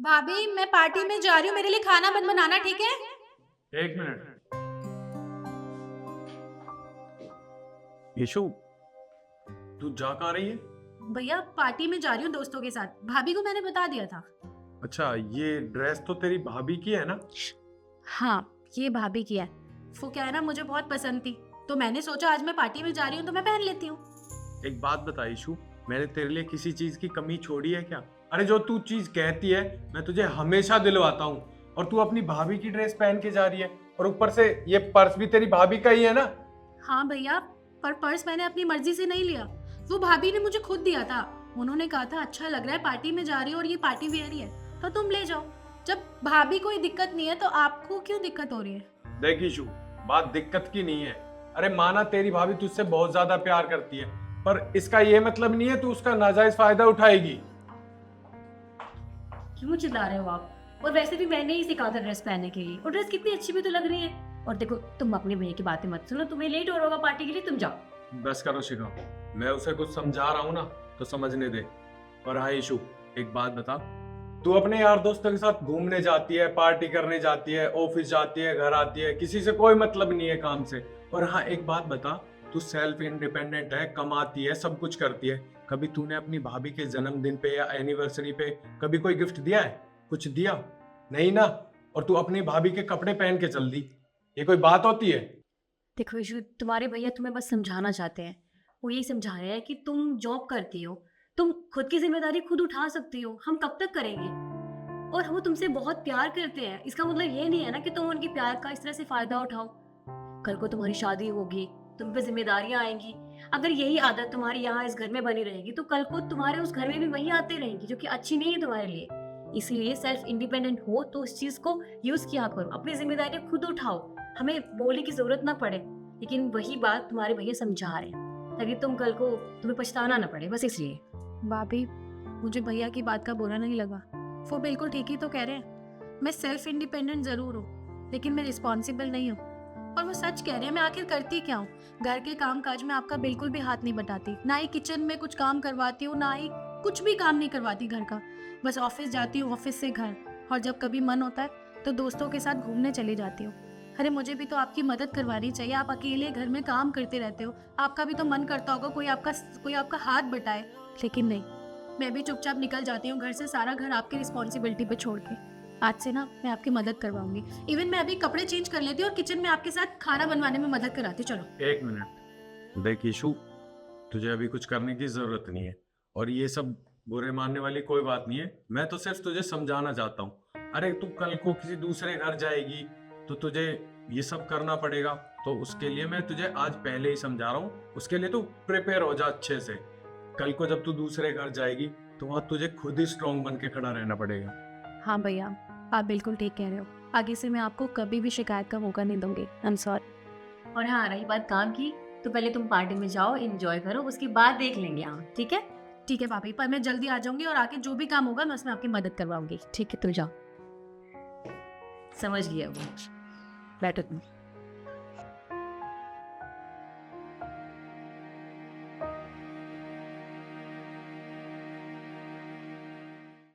भाभी मैं पार्टी में जा रही हूँ, मेरे लिए खाना मत बनाना, ठीक है? एक मिनट। यशु, तू जा कहाँ रही है? भैया पार्टी में जा रही हूँ दोस्तों के साथ, भाभी को मैंने बता दिया था। अच्छा, ये ड्रेस तो तेरी भाभी की है ना? हाँ ये भाभी की है। वो क्या है ना, मुझे बहुत पसंद थी तो मैंने सोचा आज मैं पार्टी में जा रही हूँ तो मैं पहन लेती हूँ। एक बात बता यशु, मैंने तेरे लिए किसी चीज की कमी छोड़ी है क्या? अरे जो तू चीज कहती है मैं तुझे हमेशा दिलवाता हूँ, और तू अपनी भाभी की ड्रेस पहन के जा रही है, और ऊपर से ये पर्स भी तेरी भाभी का ही है ना? हाँ भैया, पर पर्स मैंने अपनी मर्जी से नहीं लिया, वो भाभी ने मुझे खुद दिया था। उन्होंने कहा था अच्छा लग रहा है पार्टी में जा रही हो और ये पार्टी वेयर ही है तो तुम ले जाओ। जब भाभी कोई दिक्कत नहीं है तो आपको क्यों दिक्कत हो रही है? देख यशु, बात दिक्कत की नहीं है। अरे माना तेरी भाभी तुझसे बहुत ज्यादा प्यार करती है, पर इसका ये मतलब नहीं है तू उसका नाजायज फायदा उठाएगी। क्यों चिल्ला रहे हो आप? और वैसे भी मैंने ही सिखा था ड्रेस पहनने के लिए, और ड्रेस कितनी अच्छी भी तो लग रही है। और देखो तुम अपने भैया की बातें मत सुनो, तुम्हें लेट हो रहा होगा पार्टी के लिए, तुम जाओ। बस करो शिखा, मैं उसे कुछ समझा रहा हूँ ना, तो समझने दे। और हाँ यशु, एक बात बता, तू अपने यार दोस्तों के साथ घूमने जाती है, पार्टी करने जाती है, ऑफिस जाती है, घर आती है, किसी से कोई मतलब नहीं है काम से। और हाँ एक बात बता, तू सेल्फ इंडिपेंडेंट है, कमाती है, सब कुछ करती है। कभी तूने अपनी भाभी के जन्मदिन पे या एनिवर्सरी पे कभी कोई गिफ्ट दिया है? कुछ दिया? नहीं ना। और तू अपनी भाभी के कपड़े पहन के चल दी, ये कोई बात होती है? देखो यशु, तुम्हारे भैया तुम्हें बस समझाना चाहते हैं। वो यही समझा रहे हैं कि तुम जॉब करती हो, तुम खुद की जिम्मेदारी खुद उठा सकती हो, हम कब तक करेंगे। और वो तुमसे बहुत प्यार करते हैं, इसका मतलब ये नहीं है ना कि तुम उनके प्यार का इस तरह से फायदा उठाओ। कल को तुम्हारी शादी होगी, तुम पे जिम्मेदारियां आएंगी। अगर यही आदत तुम्हारी यहाँ इस घर में बनी रहेगी तो कल को तुम्हारे उस घर में भी वही आते रहेंगी, जो कि अच्छी नहीं है तुम्हारे लिए। इसीलिए सेल्फ इंडिपेंडेंट हो तो उस चीज को यूज किया करो, अपनी जिम्मेदारियां खुद उठाओ, हमें बोलने की जरूरत ना पड़े। लेकिन वही बात तुम्हारे भैया समझा रहे हैं ताकि तुम कल को तुम्हें पछताना ना पड़े, बस इसलिए। भाभी मुझे भैया की बात का बुरा नहीं लगा, वो बिल्कुल ठीक ही तो कह रहे हैं। मैं सेल्फ इंडिपेंडेंट जरूर हूँ लेकिन मैं रिस्पॉन्सिबल नहीं हूँ। और वो सच कह रहे हैं, मैं आखिर करती क्या हूँ? घर के काम काज में आपका बिल्कुल भी हाथ नहीं बटाती, ना ही किचन में कुछ काम करवाती हूँ, ना ही कुछ भी काम नहीं करवाती घर का। बस ऑफिस जाती हूँ, ऑफिस से घर, और जब कभी मन होता है तो दोस्तों के साथ घूमने चली जाती हूँ। अरे मुझे भी तो आपकी मदद करवानी चाहिए, आप अकेले घर में काम करते रहते हो, आपका भी तो मन करता होगा कोई आपका हाथ बटाए। लेकिन नहीं, मैं भी चुपचाप निकल जाती हूँ घर से, सारा घर आपकी रिस्पॉन्सिबिलिटी पे छोड़ के। आज से ना मैं आपकी मदद करवाऊंगी, इवन मैं अभी कपड़े चेंज कर लेती हूँ और किचन में आपके साथ खाना बनवाने में मदद कराती हूँ। चलो। एक मिनट, देख यशु, तुझे अभी कुछ करने की जरूरत नहीं है, और ये सब बुरे मानने वाली कोई बात नहीं है। मैं तो सिर्फ तुझे समझाना चाहता हूँ। अरे तू कल को किसी दूसरे घर जाएगी तो तुझे ये सब करना पड़ेगा, तो उसके लिए मैं तुझे आज पहले ही समझा रहा हूँ। उसके लिए तू प्रिपेयर हो जा अच्छे से। कल को जब तू दूसरे घर जाएगी तो वहां तुझे खुद ही स्ट्रांग बन के खड़ा रहना पड़ेगा। हाँ भैया, आप बिल्कुल ठीक कह रहे हो, आगे से मैं आपको कभी भी शिकायत का मौका नहीं दूंगी। I am sorry. और हाँ, रही बात काम की, तो पहले तुम पार्टी में जाओ, एंजॉय करो, उसके बाद देख लेंगे हम, ठीक है? ठीक है भाभी, पर मैं जल्दी आ जाऊंगी और आके जो भी काम होगा मैं उसमें आपकी मदद करवाऊंगी। ठीक है, तुम जाओ। समझ गया वो। बैठो तुम।